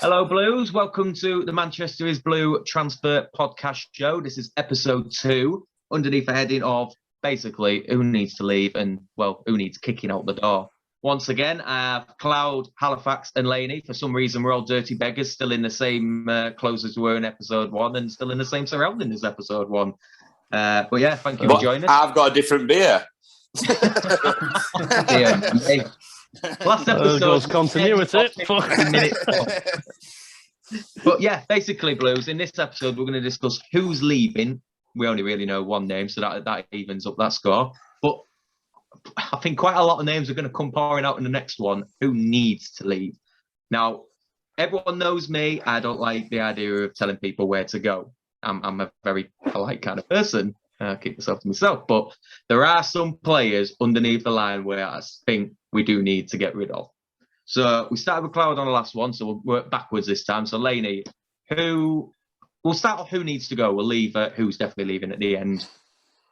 Hello, Blues. Welcome to the Manchester is Blue Transfer Podcast Show. This is episode 2, underneath the heading of basically who needs to leave and, well, who needs kicking out the door. Once again, I have Cloud, Halifax and Laney. For some reason, we're all dirty beggars, still in the same clothes as we were in episode 1 and still in the same surroundings as episode 1. But yeah, thank you for joining us. I've got a different beer. Last episode continuity. But yeah, basically, Blues, in this episode, we're going to discuss who's leaving. We only really know one name, so that evens up that score. But I think quite a lot of names are going to come pouring out in the next one. Who needs to leave? Now, everyone knows me. I don't like the idea of telling people where to go. I'm a very polite kind of person. Keep myself to myself. But there are some players underneath the line where I think we do need to get rid of. So we started with Cloud on the last one, so we'll work backwards this time. So Laney, we'll start off who needs to go. We'll leave who's definitely leaving at the end.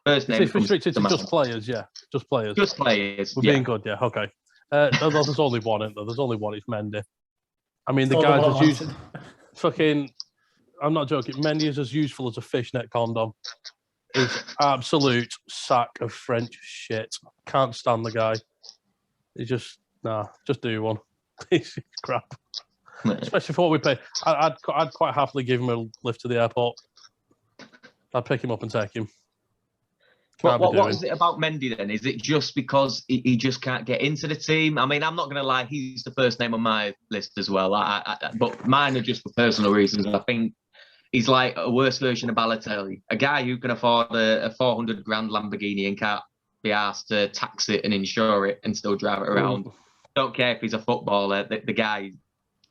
First name. It's restricted to just players, yeah. Just players. Just players. We're being good, yeah. Okay. There's only one, isn't there? There's only one. It's Mendy. I mean, the guy's as used. Fucking. I'm not joking. Mendy is as useful as a fishnet condom. He's absolute sack of French shit. Can't stand the guy. He just do one. He's crap. Especially for what we pay. I'd quite happily give him a lift to the airport. I'd pick him up and take him. What is it about Mendy then? Is it just because he just can't get into the team? I mean, I'm not going to lie, he's the first name on my list as well. But mine are just for personal reasons. I think he's like a worse version of Balotelli, a guy who can afford a 400 grand Lamborghini and can't be asked to tax it and insure it and still drive it around. Don't care if he's a footballer. The guy,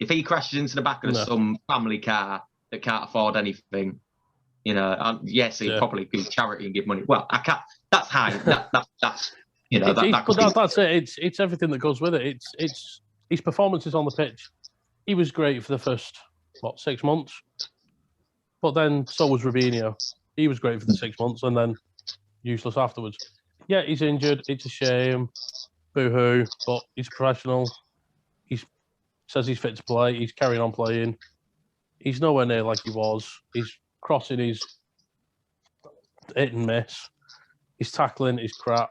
if he crashes into the back of some family car that can't afford anything, you know, yes, he'd probably do charity and give money. Well, I can't. That's high. That's you know. That's it. It's everything that goes with it. It's his performances on the pitch. He was great for the first 6 months, but then so was Robinho. He was great for the 6 months and then useless afterwards. Yeah, he's injured. It's a shame. Boo-hoo. But he's a professional. He says he's fit to play. He's carrying on playing. He's nowhere near like he was. He's crossing his hit and miss. His tackling is crap.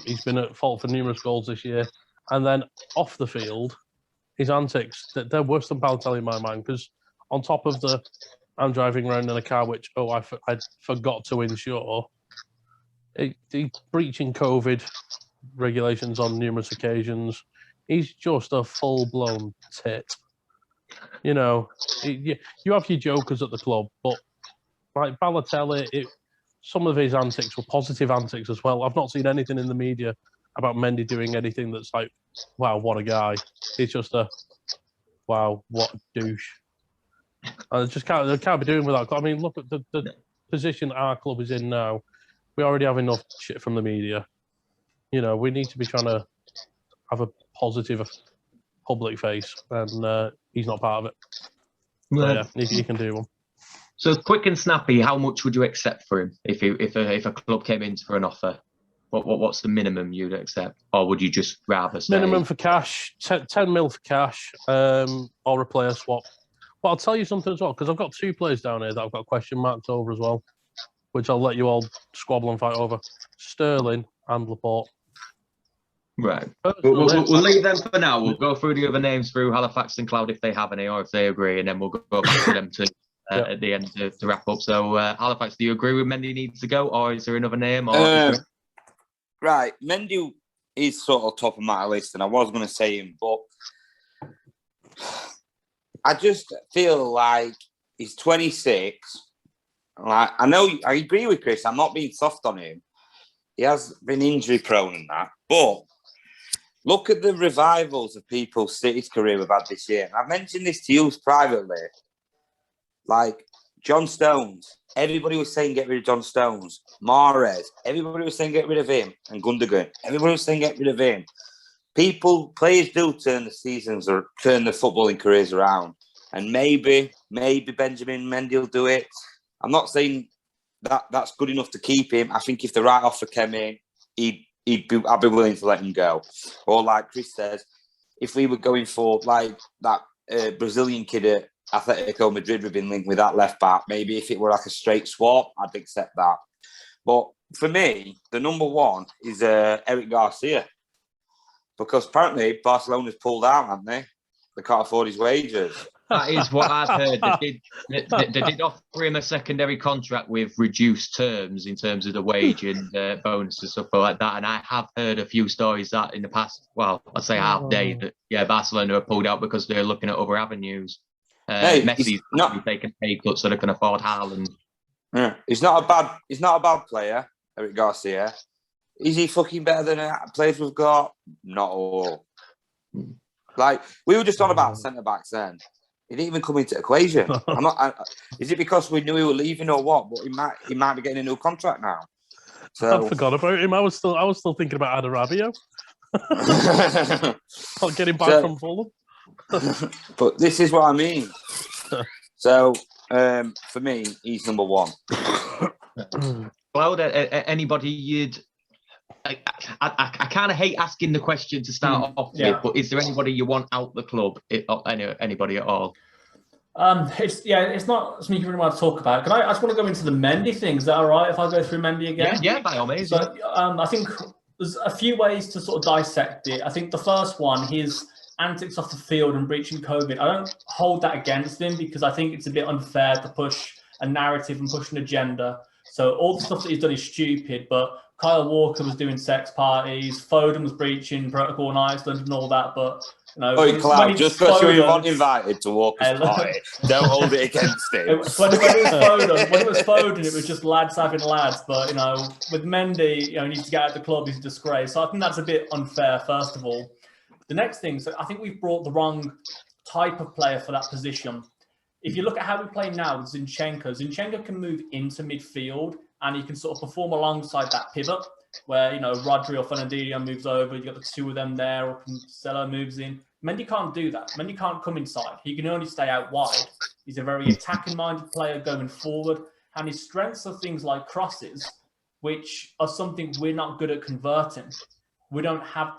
He's been at fault for numerous goals this year. And then off the field, his antics, they're worse than Balotelli in my mind, because on top of I'm driving around in a car which, I forgot to insure, he's breaching COVID regulations on numerous occasions. He's just a full-blown tit. You know, you have your jokers at the club, but like Balotelli, some of his antics were positive antics as well. I've not seen anything in the media about Mendy doing anything that's like, wow, what a guy. It's just wow, what a douche. I just can't be doing without. I mean, look at the position our club is in now. We already have enough shit from the media. You know, we need to be trying to have a positive public face, and he's not part of it. So, yeah, he can do one. So quick and snappy, how much would you accept for him if a club came in for an offer? What's the minimum you'd accept, or would you just rather say minimum for cash, 10 mil for cash, or a player swap? But I'll tell you something as well, because I've got 2 players down here that I've got question marks over as well, which I'll let you all squabble and fight over: Sterling and Laporte. Right. We'll leave them for now. We'll go through the other names through Halifax and Cloud if they have any or if they agree, and then we'll go back to them at the end to wrap up. So, Halifax, do you agree with Mendy needs to go, or is there another name? Right. Mendy is sort of top of my list, and I was going to say him, but I just feel like he's 26. Like, I agree with Chris. I'm not being soft on him. He has been injury prone and that, but look at the revivals of people's City's career we've had this year. I've mentioned this to you privately. Like John Stones, everybody was saying get rid of John Stones. Mahrez, everybody was saying get rid of him. And Gundogan, everybody was saying get rid of him. Players do turn the seasons or turn their footballing careers around. And maybe Benjamin Mendy will do it. I'm not saying that's good enough to keep him. I think if the right offer came in, I'd be willing to let him go. Or like Chris says, if we were going for like that Brazilian kid at Atletico Madrid would have been linked with that left back. Maybe if it were like a straight swap, I'd accept that. But for me, the number one is Eric Garcia. Because apparently Barcelona's pulled out, haven't they? They can't afford his wages. That is what I've heard. They did offer him a secondary contract with reduced terms in terms of the wage and bonus and stuff like that. And I have heard a few stories that in the past, well, I'd say half day, that Barcelona have pulled out because they're looking at other avenues. Messi's not taking a pay cut so they can afford Haaland. Yeah, he's not a bad player, Eric Garcia. Is he fucking better than players we've got? Not all. Like, we were just on about centre backs then. He didn't even come into the equation. Is it because we knew he was leaving or what? But he might be getting a new contract now. So I forgot about him. I was still thinking about Adarabio. I'll get him back from Fulham. But this is what I mean. So for me, he's number one. Cloud, anybody you'd... I kind of hate asking the question to start off with, but is there anybody you want out the club? Anybody at all? It's not something you really want to talk about. I just want to go into the Mendy thing. Is that all right if I go through Mendy again? Yeah, by all means. So I think there's a few ways to sort of dissect it. I think the first one, his antics off the field and breaching COVID, I don't hold that against him because I think it's a bit unfair to push a narrative and push an agenda. So all the stuff that he's done is stupid, but Kyle Walker was doing sex parties, Foden was breaching protocol in Iceland and all that, but you know... Oh, Cloud, just because you were not invited to Walker's party, don't hold it against him. When it was Foden, it was just lads having lads, but, you know, with Mendy, you know, he needs to get out of the club, he's a disgrace. So I think that's a bit unfair, first of all. The next thing, so I think we've brought the wrong type of player for that position. If you look at how we play now with Zinchenko can move into midfield and he can sort of perform alongside that pivot where, you know, Rodri or Fernandinho moves over, you've got the two of them there, or Cancelo moves in. Mendy can't do that. Mendy can't come inside. He can only stay out wide. He's a very attacking-minded player going forward, and his strengths are things like crosses, which are something we're not good at converting. We don't have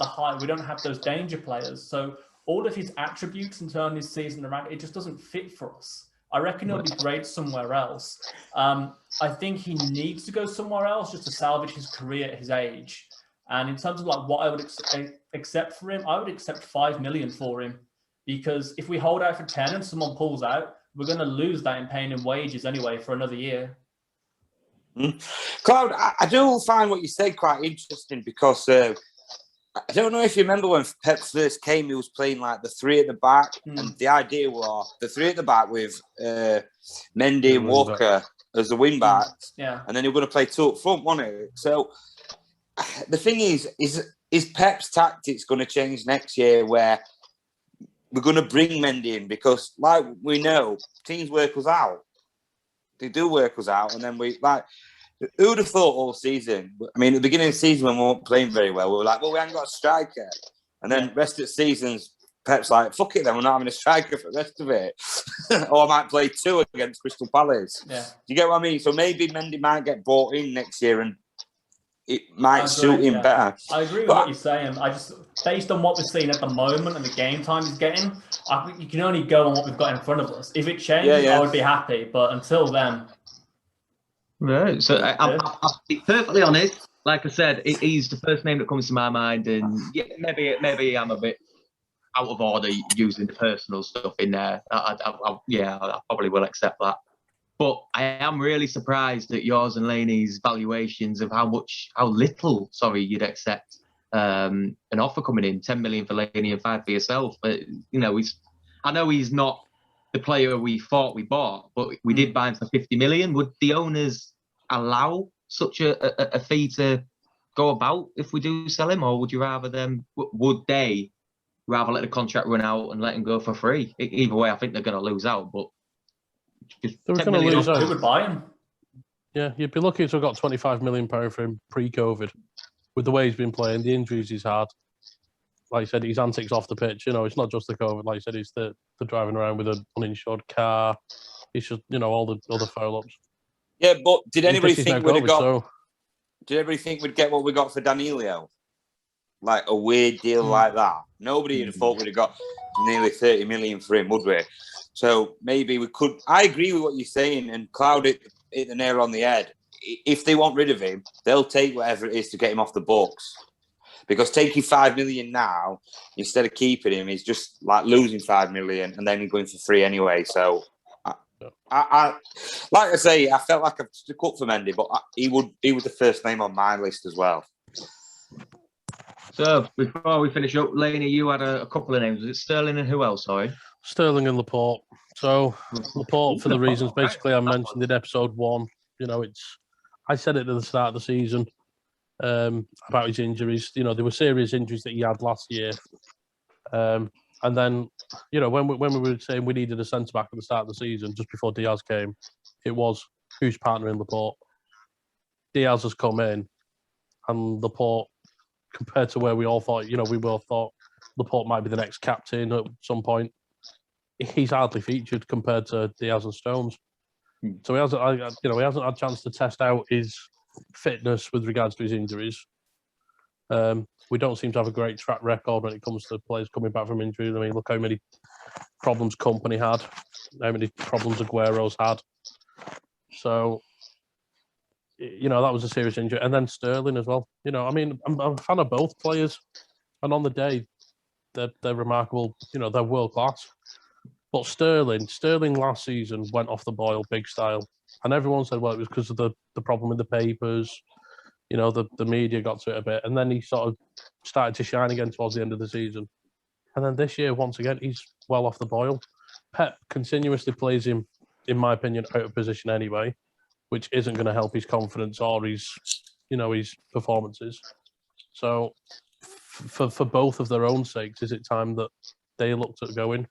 those danger players. So all of his attributes in turning his season around, it just doesn't fit for us. I reckon it'll be great somewhere else. I think he needs to go somewhere else just to salvage his career at his age. And in terms of like what I would accept for him, I would accept 5 million for him, because if we hold out for 10 and someone pulls out, we're going to lose that in paying him wages anyway for another year. Cloud, I do find what you said quite interesting because I don't know if you remember when Pep first came, he was playing like the three at the back, and the idea was the three at the back with Mendy and Walker as the wing backs, and then you're going to play two up front, wasn't it? So the thing is Pep's tactics going to change next year, where we're going to bring Mendy in because, like we know, teams work us out. They do work us out, and then we like. Who would have thought all season? I mean, at the beginning of the season when we weren't playing very well, we were like, well, we haven't got a striker. And then rest of the seasons, Pep's like, fuck it then, we're not having a striker for the rest of it. Or I might play two against Crystal Palace. Yeah. Do you get what I mean? So maybe Mendy might get brought in next year and it might suit him better. I agree with what you're saying. I just, based on what we're seeing at the moment and the game time he's getting, I think you can only go on what we've got in front of us. If it changes, I would be happy. But until then... Right, so I'll be perfectly honest. Like I said, he's the first name that comes to my mind, and maybe I'm a bit out of order using the personal stuff in there. I probably will accept that. But I am really surprised at yours and Laney's valuations of how little you'd accept an offer coming in. 10 million for Laney and 5 for yourself. But you know, I know he's not the player we thought we bought, but we did buy him for 50 million. Would the owners allow such a fee to go about if we do sell him, or would they rather let the contract run out and let him go for free? Either way, I think they're going to lose out, but they're going to lose out. Who would buy him? Yeah, you'd be lucky to have got 25 million pound for him pre-COVID. With the way he's been playing, the injuries he's had, like you said, his antics off the pitch. You know, it's not just the COVID. Like you said, it's the driving around with an uninsured car. It's just, you know, all the other foul-ups. Yeah, but did anybody think we'd have got... So... Did everybody think we'd get what we got for Danilo? like a weird deal like that, nobody would have thought we'd have got nearly 30 million for him, would we? So maybe we could. I agree with what you're saying, and Cloud hit the nail on the head. If they want rid of him, they'll take whatever it is to get him off the books. Because taking 5 million now instead of keeping him is just like losing 5 million and then going for free anyway. So, I like I say, I felt like I've stuck up for Mendy, but he was the first name on my list as well. So before we finish up, Laney, you had a couple of names. Was it Sterling and who else? Sorry, Sterling and Laporte. So Laporte, for the reasons basically I mentioned in episode 1. You know, I said it at the start of the season. About his injuries, there were serious injuries that he had last year, and then when we were saying we needed a centre back at the start of the season, just before Diaz came, it was who's partnering Laporte. Diaz has come in, and Laporte, compared to where we all thought, we all thought Laporte might be the next captain at some point. He's hardly featured compared to Diaz and Stones, so he hasn't had a chance to test out his fitness with regards to his injuries. We don't seem to have a great track record when it comes to players coming back from injuries. I mean, look how many problems Company had, how many problems Aguero's had. So, that was a serious injury. And then Sterling as well. I mean, I'm a fan of both players. And on the day, they're remarkable. They're world class. But Sterling last season went off the boil big style. And everyone said, well, it was because of the problem with the papers. The media got to it a bit. And then he sort of started to shine again towards the end of the season. And then this year, once again, he's well off the boil. Pep continuously plays him, in my opinion, out of position anyway, which isn't going to help his confidence or his performances. So for both of their own sakes, is it time that they looked at going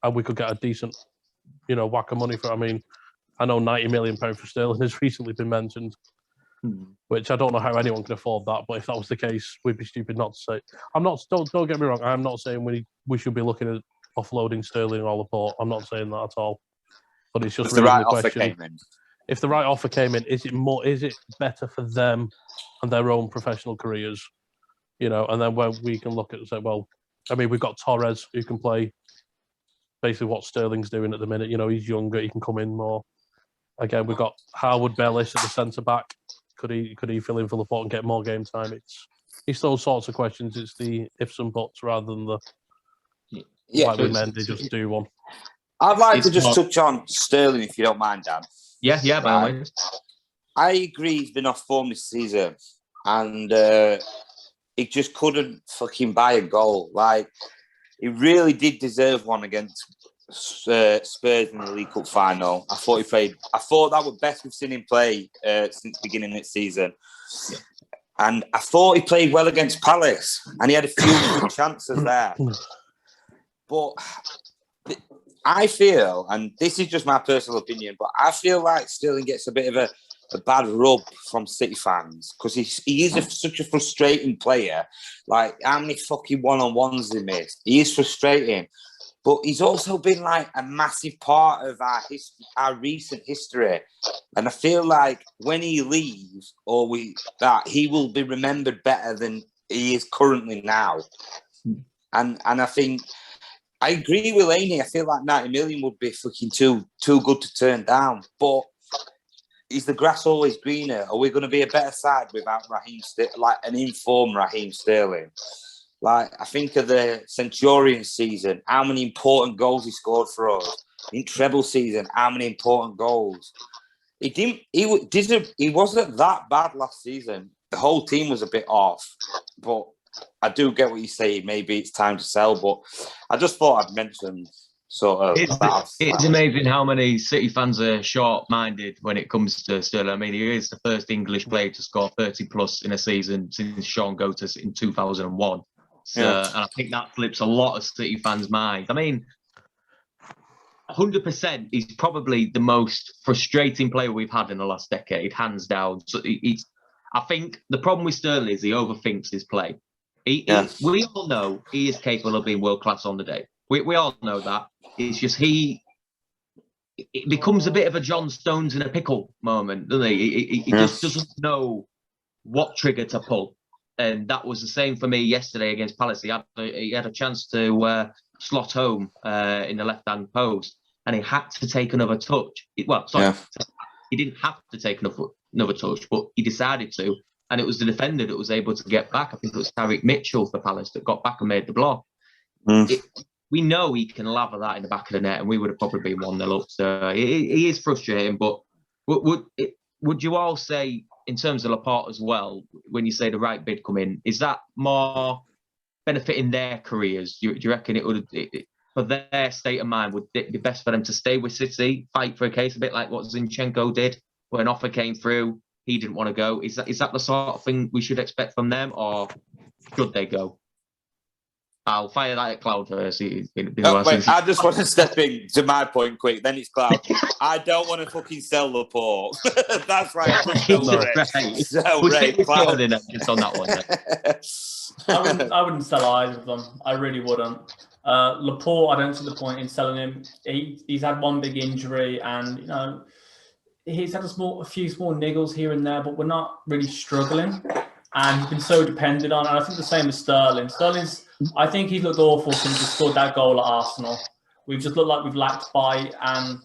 and we could get a decent, whack of money for? I mean, I know £90 million for Sterling has recently been mentioned, which I don't know how anyone can afford that. But if that was the case, we'd be stupid not to say. I'm not. Don't get me wrong. I'm not saying we should be looking at offloading Sterling or Laporte. I'm not saying that at all. But it's just if the right the offer question. came in. If the right offer came in, is it better for them and their own professional careers? And then when we can look at and say, well, I mean, we've got Torres who can play basically what Sterling's doing at the minute. He's younger, he can come in more. Again, we've got Harwood Bellis at the centre back. Could he fill in for Laporte and get more game time? It's those sorts of questions. It's the ifs and buts rather than the like we meant. They just do one. I'd like to just touch on Sterling, if you don't mind, Dan. Yeah, by all means. I agree he's been off form this season, and he just couldn't fucking buy a goal. Like, he really did deserve one against Spurs in the League Cup final. I thought that was best we've seen him play since the beginning of the season. Yeah. And I thought he played well against Palace, and he had a few good chances there. But I feel, and this is just my personal opinion, but I feel like Sterling gets a bit of a bad rub from City fans because he is such a frustrating player. Like, how many fucking one-on-ones he missed? He is frustrating. But he's also been like a massive part of our recent history. And I feel like when he leaves, he will be remembered better than he is currently now. And I think I agree with Laney. I feel like 90 million would be fucking too good to turn down. But is the grass always greener? Are we going to be a better side without an informed Raheem Sterling? Like, I think of the Centurion season, how many important goals he scored for us. In treble season, how many important goals. He wasn't that bad last season. The whole team was a bit off. But I do get what you say. Maybe it's time to sell. But I just thought I'd mention sort of... It's amazing how many City fans are short-minded when it comes to Sterling. I mean, he is the first English player to score 30-plus in a season since Sean Goatis in 2001. So, and I think that flips a lot of City fans' minds. I mean, 100%, he's probably the most frustrating player we've had in the last decade, hands down. So I think the problem with Sterling is he overthinks his play. We all know he is capable of being world-class on the day. We all know that. It's just it becomes a bit of a John Stones in a pickle moment, doesn't he? He just doesn't know what trigger to pull. And that was the same for me yesterday against Palace. He had a chance to slot home in the left-hand post, and he had to take another touch. He didn't have to take another touch, but he decided to. And it was the defender that was able to get back. I think it was Tariq Mitchell for Palace that got back and made the block. We know he can lather that in the back of the net, and we would have probably been 1-0 up. So he is frustrating. But would you all say, in terms of Laporte as well, when you say the right bid come in, is that more benefiting their careers? Do you reckon it would, for their state of mind, would it be best for them to stay with City, fight for a case, a bit like what Zinchenko did, where an offer came through, he didn't want to go? Is that the sort of thing we should expect from them, or should they go? I'll fire that at Cloud first. Wait, I just want to step in to my point quick, then it's Cloud. I don't want to fucking sell Laporte. That's right. Cloud in just on that one. I wouldn't sell either of them. I really wouldn't. Laporte, I don't see the point in selling him. He's had one big injury, and he's had a few small niggles here and there, but we're not really struggling. And he's been so dependent on. And I think the same with Sterling. I think he looked awful since he scored that goal at Arsenal. We've just looked like we've lacked bite. And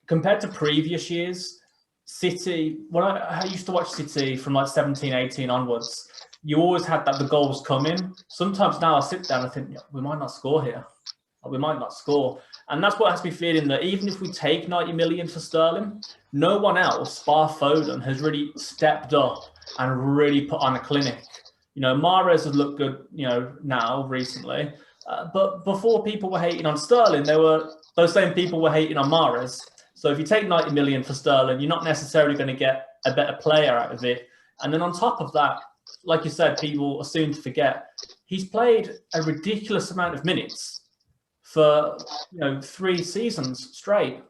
compared to previous years, City, I used to watch City from like 17, 18 onwards, you always had that the goals coming. Sometimes now I sit down and think, we might not score here. We might not score. And that's what has me feeling, that even if we take 90 million for Sterling, no one else, bar Foden, has really stepped up and really put on a clinic. Mahrez has looked good, now recently. But before people were hating on Sterling, those same people were hating on Mahrez. So if you take 90 million for Sterling, you're not necessarily going to get a better player out of it. And then on top of that, like you said, people are soon to forget, he's played a ridiculous amount of minutes for 3 seasons straight.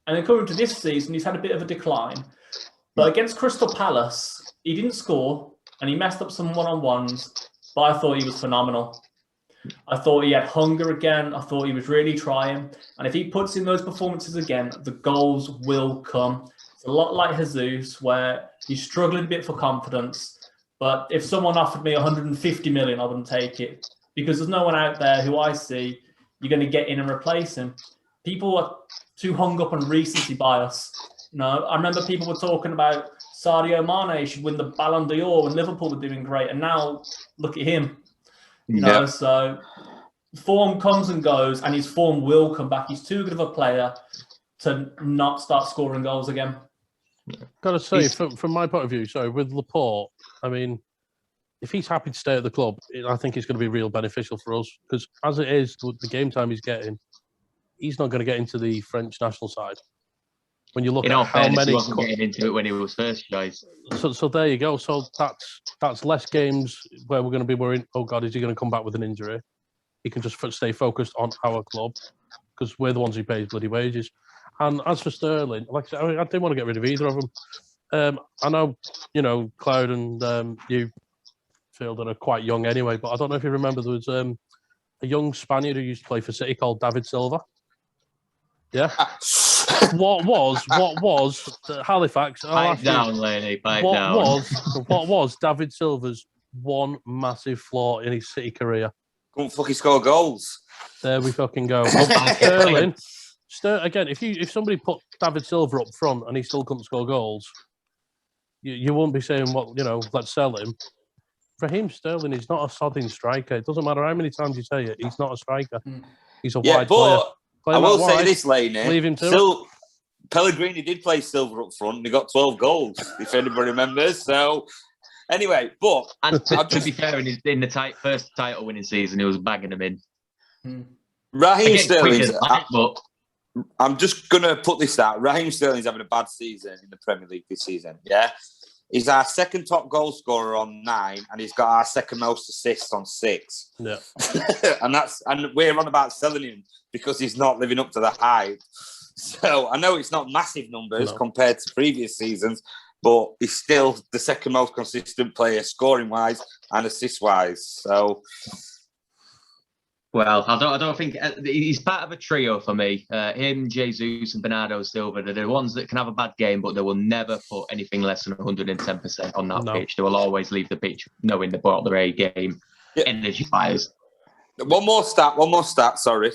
And then coming to this season, he's had a bit of a decline. But against Crystal Palace, he didn't score and he messed up some one-on-ones, but I thought he was phenomenal. I thought he had hunger again. I thought he was really trying. And if he puts in those performances again, the goals will come. It's a lot like Jesus, where he's struggling a bit for confidence. But if someone offered me 150 million, I wouldn't take it, because there's no one out there who I see you're going to get in and replace him. People are too hung up on recency bias. I remember people were talking about Sadio Mane should win the Ballon d'Or when Liverpool were doing great, and now look at him. So form comes and goes, and his form will come back. He's too good of a player to not start scoring goals again. Got to say, from my point of view, with Laporte, I mean, if he's happy to stay at the club, I think it's going to be real beneficial for us, because as it is, the game time he's getting, he's not going to get into the French national side. When you look at how many, he wasn't getting into it when he was first choice. So there you go. So that's less games where we're going to be worrying, oh God, is he going to come back with an injury? He can just stay focused on our club, because we're the ones who pay his bloody wages. And as for Sterling, like I said, I didn't want to get rid of either of them. I know, Cloud and you feel that are quite young anyway, but I don't know if you remember, there was a young Spaniard who used to play for City called David Silva. Yeah. What was Halifax? Pipe down, Laney. Pipe down. What was David Silva's one massive flaw in his City career? Couldn't fucking score goals. There we fucking go. Sterling. Again, if somebody put David Silva up front and he still couldn't score goals, you wouldn't be saying, let's sell him. For him, Sterling is not a sodding striker. It doesn't matter how many times you say it, he's not a striker. He's a wide player. I will say this, Laney. Leave him to Pellegrini did play Silva up front and he got 12 goals, if anybody remembers. So, anyway, and to be fair, in the first title winning season, he was bagging them in. Raheem Sterling. I'm just going to put this out. Raheem Sterling's having a bad season in the Premier League this season. Yeah. He's our second top goal scorer on 9, and he's got our second most assists on 6. Yeah. and we're on about selling him because he's not living up to the hype. So I know it's not massive numbers compared to previous seasons, but he's still the second most consistent player, scoring wise and assist wise. So Well, I don't think he's part of a trio for me. Him, Jesus, and Bernardo Silva. They're the ones that can have a bad game, but they will never put anything less than 110% on that pitch. They will always leave the pitch knowing they brought their A game. Yeah. Energy fires. One more stat. Sorry.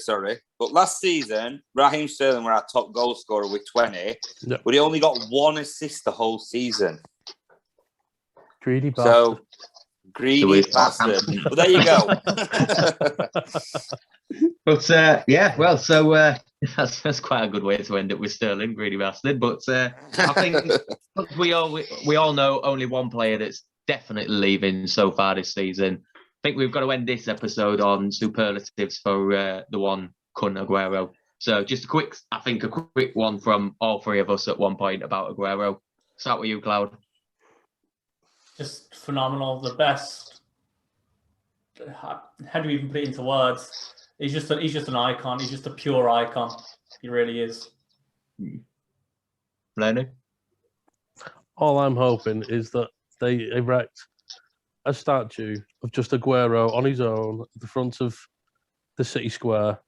But last season, Raheem Sterling were our top goal scorer with 20, but he only got 1 assist the whole season. Greedy bastard. So, greedy bastard. But there you go. But that's quite a good way to end it with Sterling, greedy bastard. But I think we all know only one player that's definitely leaving so far this season. I think we've got to end this episode on superlatives for the one Kun Aguero. So just a quick one from all three of us at one point about Aguero. Start with you, Cloud. Just phenomenal, the best. How do we even put it into words? He's just an icon. He's just a pure icon. He really is. Lenny? All I'm hoping is that they erect a statue of just Aguero on his own at the front of the city square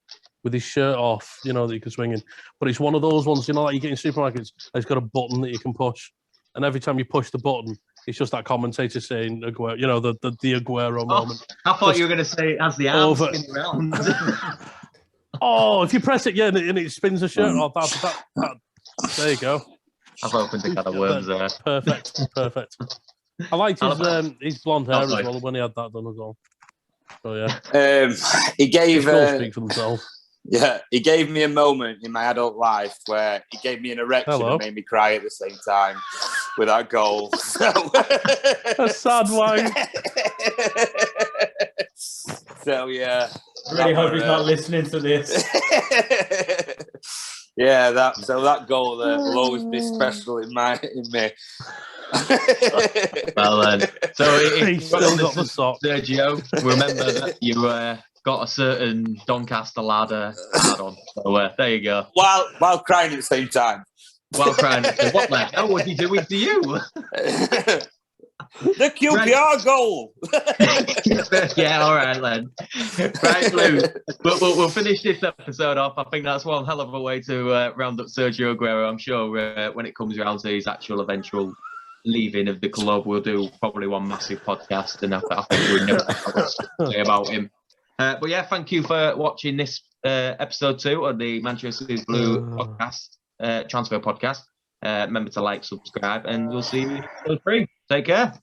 with his shirt off, that you can swing in. But it's one of those ones, like you get in supermarkets, it's got a button that you can push. And every time you push the button, it's just that commentator saying Aguero, the Aguero moment. I thought you were going to say it has the arms spinning around. If you press it, and it spins the shirt. Oh, that, there you go. I've opened a can of worms there. Perfect. I liked his blonde hair as well when he had that done as well. So yeah, he gave. Speak for themselves. Yeah, he gave me a moment in my adult life where he gave me an erection and made me cry at the same time with that goal. A sad one. So yeah, I really hope he's not listening to this. Yeah, that goal there will always be special in me. Well then, so he still got the sock. Sergio, remember that you got a certain Doncaster ladder add on. So there you go. While crying at the same time. While crying, what the hell was he doing to you? The QPR goal. Yeah, all right, then. Right, Blue. We'll finish this episode off. I think that's one hell of a way to round up Sergio Aguero. I'm sure when it comes around to his actual eventual leaving of the club, we'll do probably one massive podcast, and I think we'll never have to say about him. But yeah, thank you for watching this episode 2 of the Manchester Blue podcast, transfer podcast. Remember to like, subscribe, and we'll see you in episode 3. Take care.